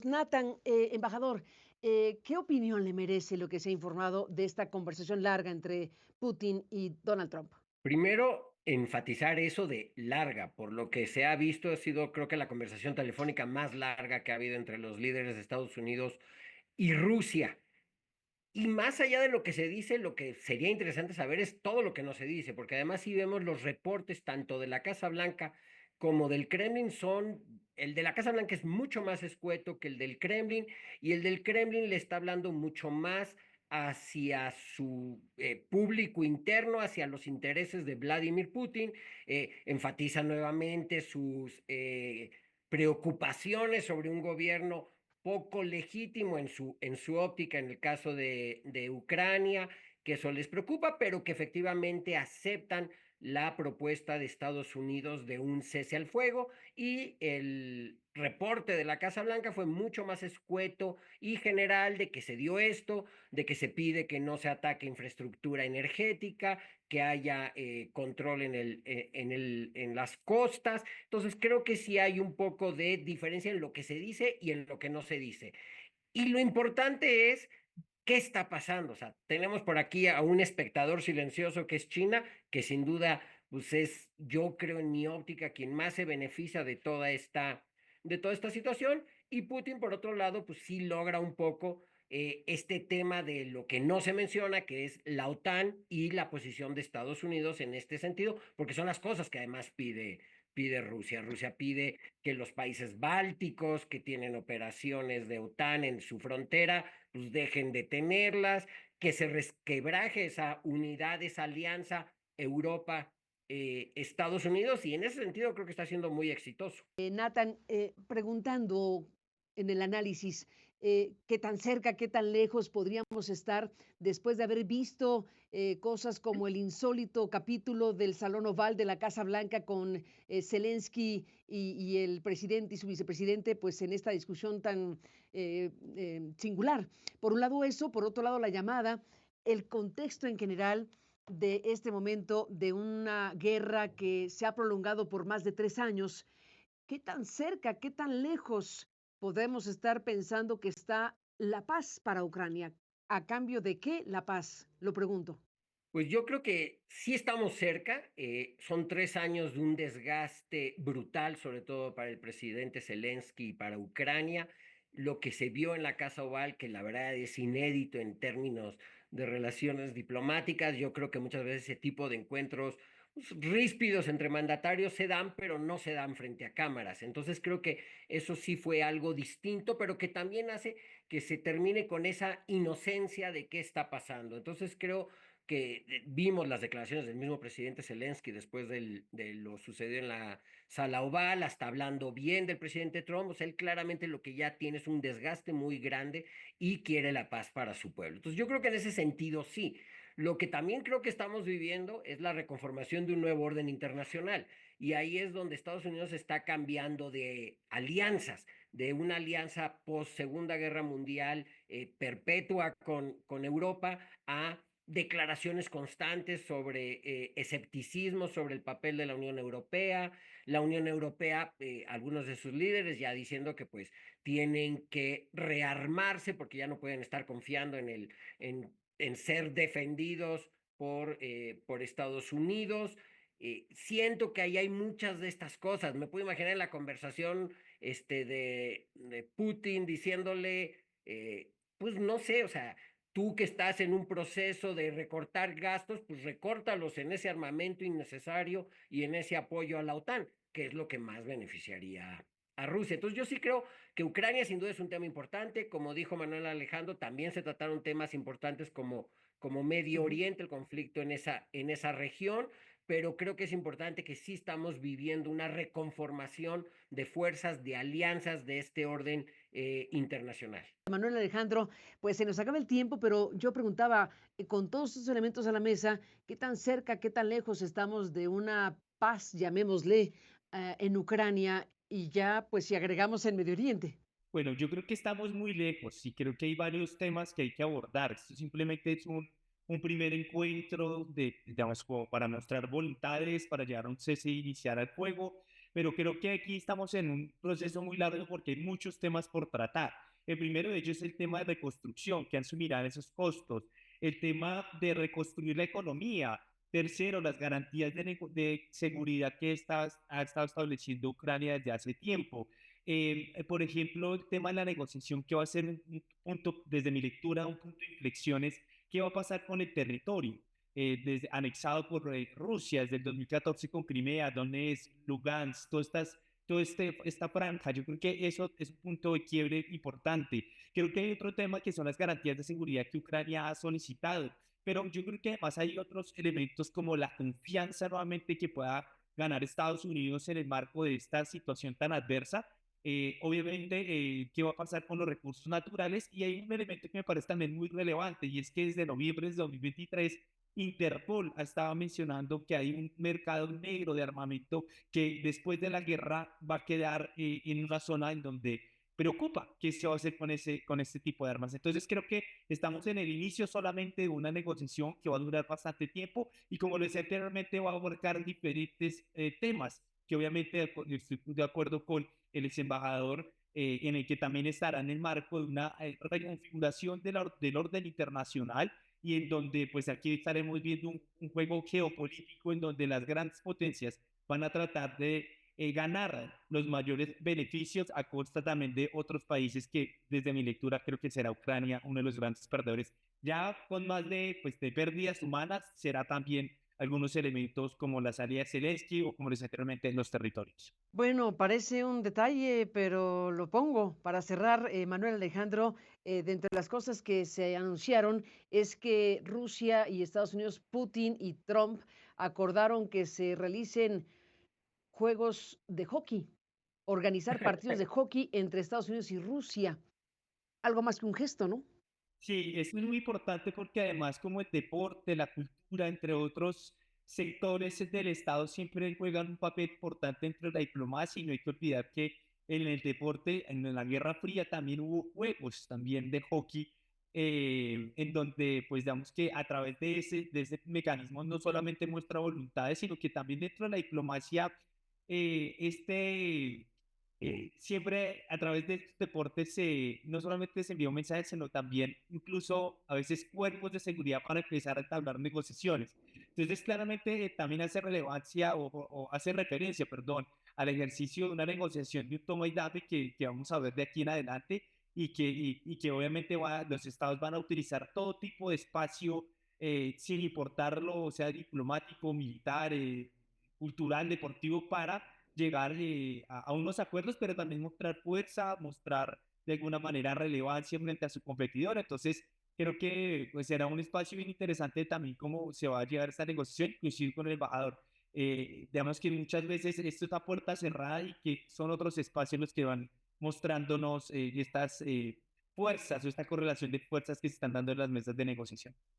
Nathan, embajador, ¿qué opinión le merece lo que se ha informado de esta conversación larga entre Putin y Donald Trump? Primero, enfatizar eso de larga, por lo que se ha visto, ha sido creo que la conversación telefónica más larga que ha habido entre los líderes de Estados Unidos y Rusia. Y más allá de lo que se dice, lo que sería interesante saber es todo lo que no se dice, porque además si vemos los reportes tanto de la Casa Blanca como del Kremlin el de la Casa Blanca es mucho más escueto que el del Kremlin, y el del Kremlin le está hablando mucho más hacia su público interno, hacia los intereses de Vladimir Putin, enfatiza nuevamente sus preocupaciones sobre un gobierno poco legítimo en su óptica en el caso de Ucrania, que eso les preocupa, pero que efectivamente aceptan la propuesta de Estados Unidos de un cese al fuego, y el reporte de la Casa Blanca fue mucho más escueto y general de que se dio esto, de que se pide que no se ataque infraestructura energética, que haya control en las costas. Entonces creo que sí hay un poco de diferencia en lo que se dice y en lo que no se dice. Y lo importante es qué está pasando. O sea, tenemos por aquí a un espectador silencioso que es China, que sin duda, pues es, yo creo en mi óptica, quien más se beneficia de toda esta situación. Y Putin, por otro lado, pues sí logra un poco este tema de lo que no se menciona, que es la OTAN y la posición de Estados Unidos en este sentido, porque son las cosas que además pide Rusia. Rusia pide que los países bálticos que tienen operaciones de OTAN en su frontera, pues dejen de tenerlas, que se resquebraje esa unidad, esa alianza Europa, Estados Unidos, y en ese sentido creo que está siendo muy exitoso. Nathan, preguntando en el análisis, ¿qué tan cerca, qué tan lejos podríamos estar después de haber visto cosas como el insólito capítulo del Salón Oval de la Casa Blanca con Zelensky y el presidente y su vicepresidente, pues en esta discusión tan singular? Por un lado eso, por otro lado la llamada, el contexto en general de este momento de una guerra que se ha prolongado por más de 3 años. ¿Qué tan cerca, qué tan lejos podemos estar pensando que está la paz para Ucrania? ¿A cambio de qué la paz? Lo pregunto. Pues yo creo que sí estamos cerca. Son 3 años de un desgaste brutal, sobre todo para el presidente Zelensky y para Ucrania. Lo que se vio en la Casa Oval, que la verdad es inédito en términos de relaciones diplomáticas. Yo creo que muchas veces ese tipo de encuentros pues, ríspidos entre mandatarios se dan, pero no se dan frente a cámaras. Entonces creo que eso sí fue algo distinto, pero que también hace que se termine con esa inocencia de qué está pasando. Entonces creo que vimos las declaraciones del mismo presidente Zelensky después de lo sucedido en la sala oval, hasta hablando bien del presidente Trump. O sea, él claramente lo que ya tiene es un desgaste muy grande y quiere la paz para su pueblo. Entonces yo creo que en ese sentido sí. Lo que también creo que estamos viviendo es la reconformación de un nuevo orden internacional. Y ahí es donde Estados Unidos está cambiando de alianzas, de una alianza post Segunda Guerra Mundial perpetua con Europa, a declaraciones constantes sobre escepticismo sobre el papel de la Unión Europea, algunos de sus líderes ya diciendo que pues tienen que rearmarse porque ya no pueden estar confiando en ser defendidos por Estados Unidos. Siento que ahí hay muchas de estas cosas. Me puedo imaginar la conversación de Putin diciéndole, pues no sé, o sea, tú que estás en un proceso de recortar gastos, pues recórtalos en ese armamento innecesario y en ese apoyo a la OTAN, que es lo que más beneficiaría a Rusia. Entonces yo sí creo que Ucrania sin duda es un tema importante. Como dijo Manuel Alejandro, también se trataron temas importantes como Medio Ujú. Oriente, el conflicto en esa región, pero creo que es importante que sí estamos viviendo una reconformación de fuerzas, de alianzas de este orden internacional. Manuel Alejandro, pues se nos acaba el tiempo, pero yo preguntaba, con todos estos elementos a la mesa, ¿qué tan cerca, qué tan lejos estamos de una paz, llamémosle, en Ucrania y ya, pues si agregamos en Medio Oriente? Bueno, yo creo que estamos muy lejos y creo que hay varios temas que hay que abordar. Esto simplemente es un primer encuentro de, digamos, como para mostrar voluntades, para llegar a un cese inicial al fuego, pero creo que aquí estamos en un proceso muy largo porque hay muchos temas por tratar. El primero de ellos es el tema de reconstrucción, que asumirán esos costos, el tema de reconstruir la economía. Tercero, las garantías de seguridad que ha estado estableciendo Ucrania desde hace tiempo. Por ejemplo, el tema de la negociación, que va a ser un punto, desde mi lectura, un punto de inflexión es qué va a pasar con el territorio anexado por Rusia desde el 2014 con Crimea, Donetsk, Lugansk, esta franja. Yo creo que eso es un punto de quiebre importante. Creo que hay otro tema que son las garantías de seguridad que Ucrania ha solicitado, pero yo creo que además hay otros elementos como la confianza nuevamente que pueda ganar Estados Unidos en el marco de esta situación tan adversa. Obviamente, ¿qué va a pasar con los recursos naturales? Y hay un elemento que me parece también muy relevante, y es que desde noviembre de 2023 Interpol ha estado mencionando que hay un mercado negro de armamento que después de la guerra va a quedar en una zona en donde preocupa qué se va a hacer con este tipo de armas. Entonces creo que estamos en el inicio solamente de una negociación que va a durar bastante tiempo y, como lo decía anteriormente, va a abarcar diferentes temas que obviamente estoy de acuerdo con el ex embajador, en el que también estará en el marco de una reconfiguración del orden internacional, y en donde pues aquí estaremos viendo un juego geopolítico en donde las grandes potencias van a tratar de ganar los mayores beneficios a costa también de otros países que, desde mi lectura, creo que será Ucrania uno de los grandes perdedores. Ya con más de pérdidas humanas, será también algunos elementos como la salida de Zelensky o, como les anteriormente, los territorios. Bueno, parece un detalle, pero lo pongo para cerrar, Manuel Alejandro. De entre las cosas que se anunciaron es que Rusia y Estados Unidos, Putin y Trump acordaron que se realicen juegos de hockey, organizar partidos de hockey entre Estados Unidos y Rusia. Algo más que un gesto, ¿no? Sí, es muy importante porque además, como el deporte, la cultura, entre otros sectores del Estado, siempre juegan un papel importante dentro de la diplomacia, y no hay que olvidar que en el deporte, en la Guerra Fría, también hubo juegos también de hockey, en donde pues digamos que a través de ese mecanismo no solamente muestra voluntades, sino que también dentro de la diplomacia, siempre a través de estos deportes no solamente se envía un mensaje, sino también incluso a veces cuerpos de seguridad para empezar a entablar negociaciones. Entonces, claramente también hace relevancia o hace referencia, perdón, al ejercicio de una negociación de un toma y dame que vamos a ver de aquí en adelante, y que obviamente los estados van a utilizar todo tipo de espacio, sin importarlo, o sea, diplomático, militar, cultural, deportivo, para llegar a unos acuerdos, pero también mostrar fuerza, mostrar de alguna manera relevancia frente a su competidor. Entonces, creo que pues será un espacio bien interesante también cómo se va a llevar esta negociación, inclusive con el embajador. Digamos que muchas veces esto está a puerta cerrada y que son otros espacios los que van mostrándonos estas fuerzas, o esta correlación de fuerzas que se están dando en las mesas de negociación.